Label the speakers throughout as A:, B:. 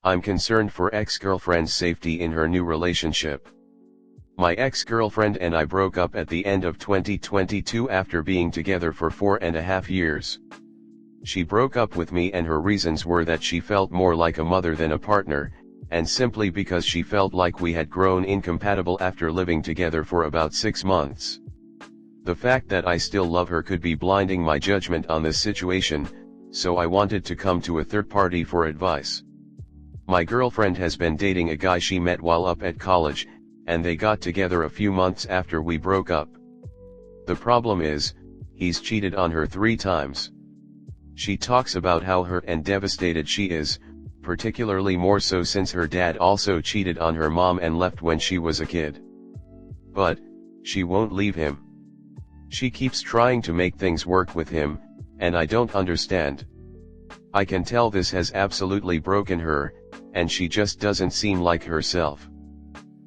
A: I'm concerned for ex-girlfriend's safety in her new relationship. My ex-girlfriend and I broke up at the end of 2022 after being together for 4.5 years. She broke up with me and her reasons were that she felt more like a mother than a partner, and simply because she felt like we had grown incompatible after living together for about 6 months. The fact that I still love her could be blinding my judgment on this situation, so I wanted to come to a third party for advice. My girlfriend has been dating a guy she met while up at college, and they got together a few months after we broke up. The problem is, he's cheated on her 3 times. She talks about how hurt and devastated she is, particularly more so since her dad also cheated on her mom and left when she was a kid. But, she won't leave him. She keeps trying to make things work with him, and I don't understand. I can tell this has absolutely broken her, and she just doesn't seem like herself.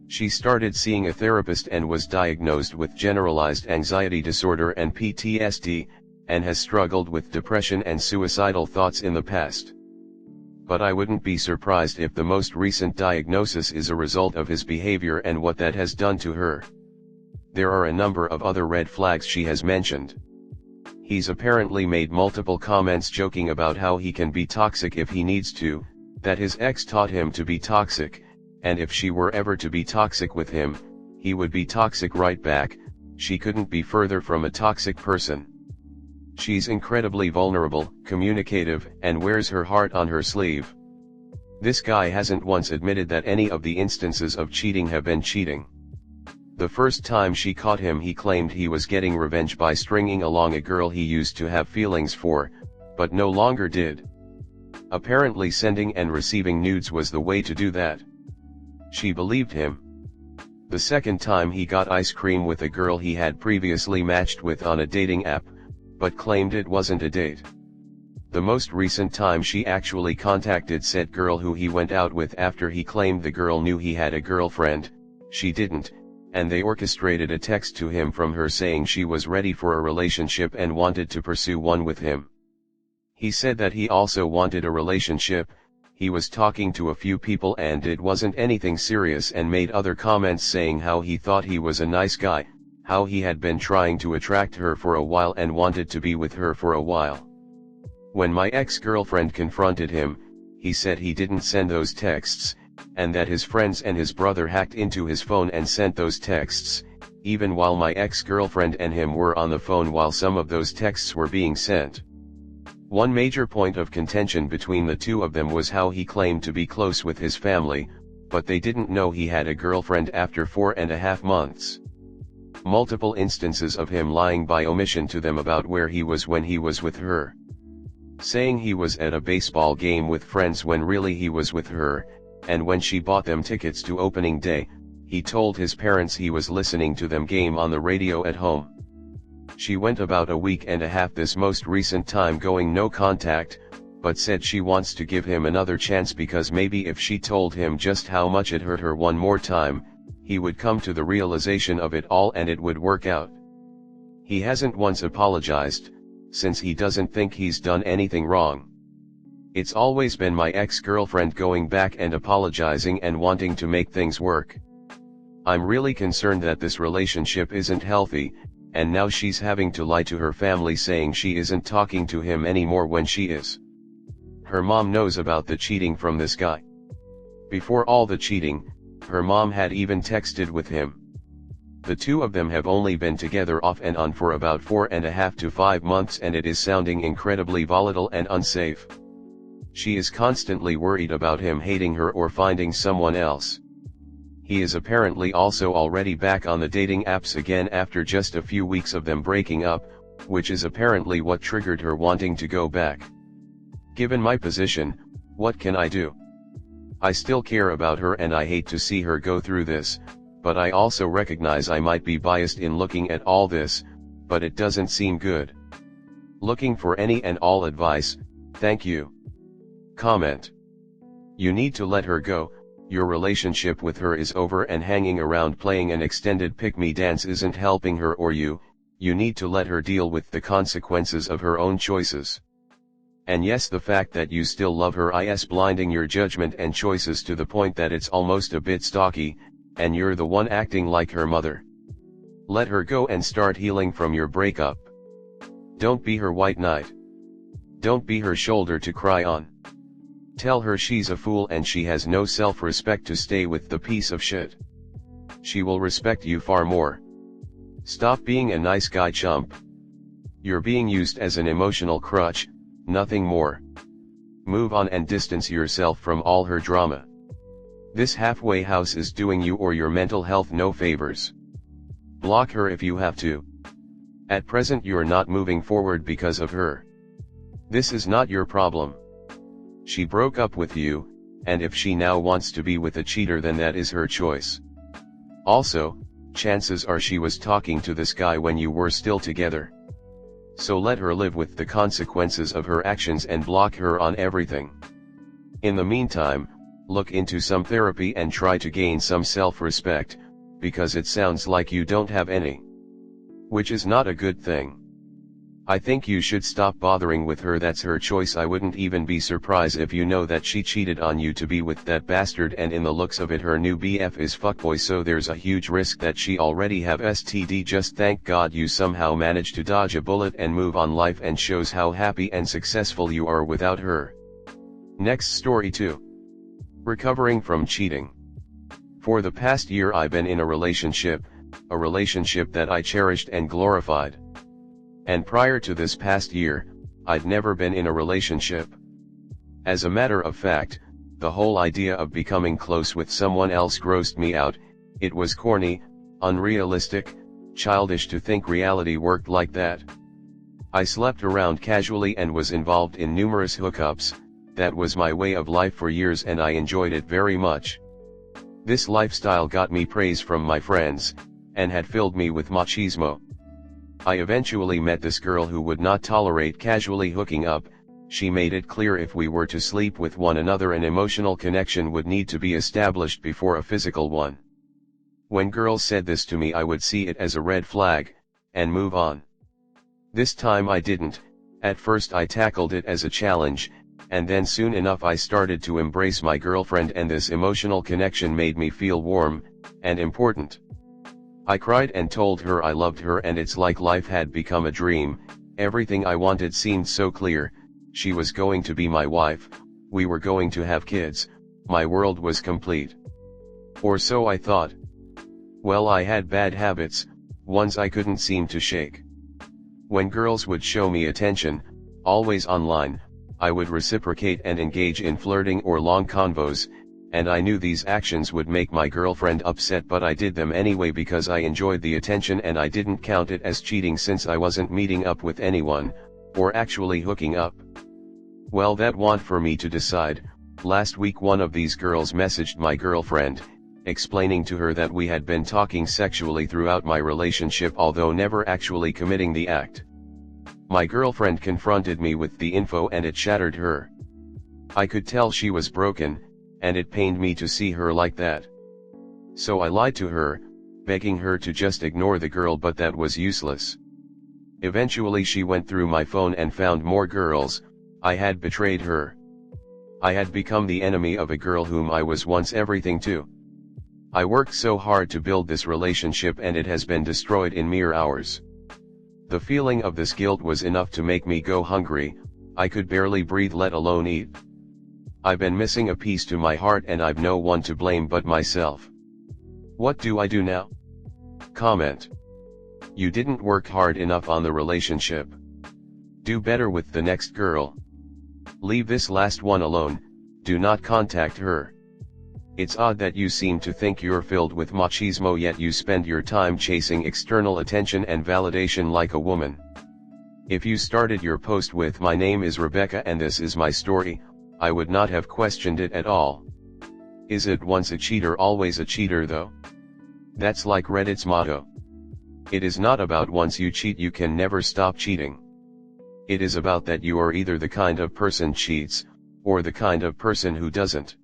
A: She started seeing a therapist and was diagnosed with generalized anxiety disorder and PTSD, and has struggled with depression and suicidal thoughts in the past. But I wouldn't be surprised if the most recent diagnosis is a result of his behavior and what that has done to her. There are a number of other red flags she has mentioned. He's apparently made multiple comments joking about how he can be toxic if he needs to, that his ex taught him to be toxic, and if she were ever to be toxic with him, he would be toxic right back. She couldn't be further from a toxic person. She's incredibly vulnerable, communicative, and wears her heart on her sleeve. This guy hasn't once admitted that any of the instances of cheating have been cheating. The first time she caught him, he claimed he was getting revenge by stringing along a girl he used to have feelings for, but no longer did. Apparently sending and receiving nudes was the way to do that. She believed him. The second time he got ice cream with a girl he had previously matched with on a dating app, but claimed it wasn't a date. The most recent time she actually contacted said girl who he went out with after he claimed the girl knew he had a girlfriend. She didn't, and they orchestrated a text to him from her saying she was ready for a relationship and wanted to pursue one with him. He said that he also wanted a relationship. He was talking to a few people and it wasn't anything serious, and made other comments saying how he thought he was a nice guy, how he had been trying to attract her for a while and wanted to be with her for a while. When my ex-girlfriend confronted him, he said he didn't send those texts, and that his friends and his brother hacked into his phone and sent those texts, even while my ex-girlfriend and him were on the phone while some of those texts were being sent. One major point of contention between the two of them was how he claimed to be close with his family, but they didn't know he had a girlfriend after 4.5 months. Multiple instances of him lying by omission to them about where he was when he was with her. Saying he was at a baseball game with friends when really he was with her, and when she bought them tickets to opening day, he told his parents he was listening to them game on the radio at home. She went about a week and a half this most recent time going no contact, but said she wants to give him another chance because maybe if she told him just how much it hurt her one more time, he would come to the realization of it all and it would work out. He hasn't once apologized, since he doesn't think he's done anything wrong. It's always been my ex-girlfriend going back and apologizing and wanting to make things work. I'm really concerned that this relationship isn't healthy, and now she's having to lie to her family saying she isn't talking to him anymore when she is. Her mom knows about the cheating from this guy. Before all the cheating, her mom had even texted with him. The two of them have only been together off and on for about 4.5 to 5 months, and it is sounding incredibly volatile and unsafe. She is constantly worried about him hating her or finding someone else. He is apparently also already back on the dating apps again after just a few weeks of them breaking up, which is apparently what triggered her wanting to go back. Given my position, what can I do? I still care about her and I hate to see her go through this, but I also recognize I might be biased in looking at all this, but it doesn't seem good. Looking for any and all advice, thank you. Comment. You need to let her go. Your relationship with her is over, and hanging around playing an extended pick-me dance isn't helping her or you. You need to let her deal with the consequences of her own choices. And yes, the fact that you still love her is blinding your judgment and choices to the point that it's almost a bit stalky, and you're the one acting like her mother. Let her go and start healing from your breakup. Don't be her white knight. Don't be her shoulder to cry on. Tell her she's a fool and she has no self-respect to stay with the piece of shit. She will respect you far more. Stop being a nice guy chump. You're being used as an emotional crutch, nothing more. Move on and distance yourself from all her drama. This halfway house is doing you or your mental health no favors. Block her if you have to. At present you're not moving forward because of her. This is not your problem. She broke up with you, and if she now wants to be with a cheater then that is her choice. Also, chances are she was talking to this guy when you were still together. So let her live with the consequences of her actions and block her on everything. In the meantime, look into some therapy and try to gain some self-respect, because it sounds like you don't have any. Which is not a good thing. I think you should stop bothering with her. That's her choice. I wouldn't even be surprised if you know that she cheated on you to be with that bastard, and in the looks of it her new BF is fuckboy, so there's a huge risk that she already have STD. Just thank God you somehow managed to dodge a bullet and move on. Life and shows how happy and successful you are without her. Next story 2. Recovering from cheating. For the past year I've been in a relationship that I cherished and glorified. And prior to this past year, I'd never been in a relationship. As a matter of fact, the whole idea of becoming close with someone else grossed me out. It was corny, unrealistic, childish to think reality worked like that. I slept around casually and was involved in numerous hookups. That was my way of life for years and I enjoyed it very much. This lifestyle got me praise from my friends, and had filled me with machismo. I eventually met this girl who would not tolerate casually hooking up. She made it clear if we were to sleep with one another an emotional connection would need to be established before a physical one. When girls said this to me I would see it as a red flag, and move on. This time I didn't. At first I tackled it as a challenge, and then soon enough I started to embrace my girlfriend, and this emotional connection made me feel warm, and important. I cried and told her I loved her, and it's like life had become a dream. Everything I wanted seemed so clear. She was going to be my wife, we were going to have kids, my world was complete. Or so I thought. Well, I had bad habits, ones I couldn't seem to shake. When girls would show me attention, always online, I would reciprocate and engage in flirting or long convos, and I knew these actions would make my girlfriend upset, but I did them anyway because I enjoyed the attention and I didn't count it as cheating since I wasn't meeting up with anyone, or actually hooking up. Well, that wasn't for me to decide. Last week one of these girls messaged my girlfriend, explaining to her that we had been talking sexually throughout my relationship although never actually committing the act. My girlfriend confronted me with the info and it shattered her. I could tell she was broken, and it pained me to see her like that. So I lied to her, begging her to just ignore the girl, but that was useless. Eventually she went through my phone and found more girls. I had betrayed her. I had become the enemy of a girl whom I was once everything to. I worked so hard to build this relationship and it has been destroyed in mere hours. The feeling of this guilt was enough to make me go hungry. I could barely breathe, let alone eat. I've been missing a piece to my heart and I've no one to blame but myself. What do I do now? Comment. You didn't work hard enough on the relationship. Do better with the next girl. Leave this last one alone, do not contact her. It's odd that you seem to think you're filled with machismo yet you spend your time chasing external attention and validation like a woman. If you started your post with "My name is Rebecca and this is my story," I would not have questioned it at all. Is it once a cheater always a cheater though? That's like Reddit's motto. It is not about once you cheat you can never stop cheating. It is about that you are either the kind of person cheats, or the kind of person who doesn't.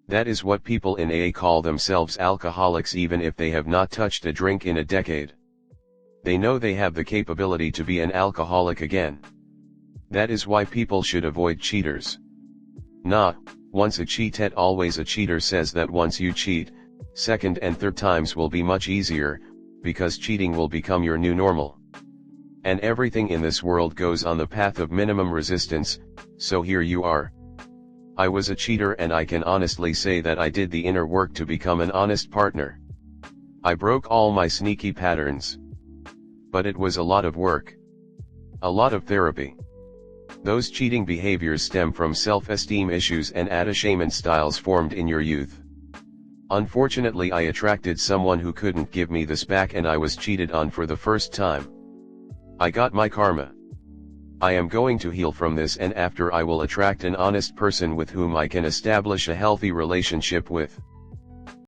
A: That is what people in AA call themselves alcoholics, even if they have not touched a drink in a decade. They know they have the capability to be an alcoholic again. That is why people should avoid cheaters. Not, once a cheated always a cheater says that once you cheat, second and third times will be much easier, because cheating will become your new normal. And everything in this world goes on the path of minimum resistance, so here you are. I was a cheater and I can honestly say that I did the inner work to become an honest partner. I broke all my sneaky patterns. But it was a lot of work. A lot of therapy. Those cheating behaviors stem from self-esteem issues and attachment styles formed in your youth. Unfortunately, I attracted someone who couldn't give me this back and I was cheated on for the first time. I got my karma. I am going to heal from this, and after I will attract an honest person with whom I can establish a healthy relationship with.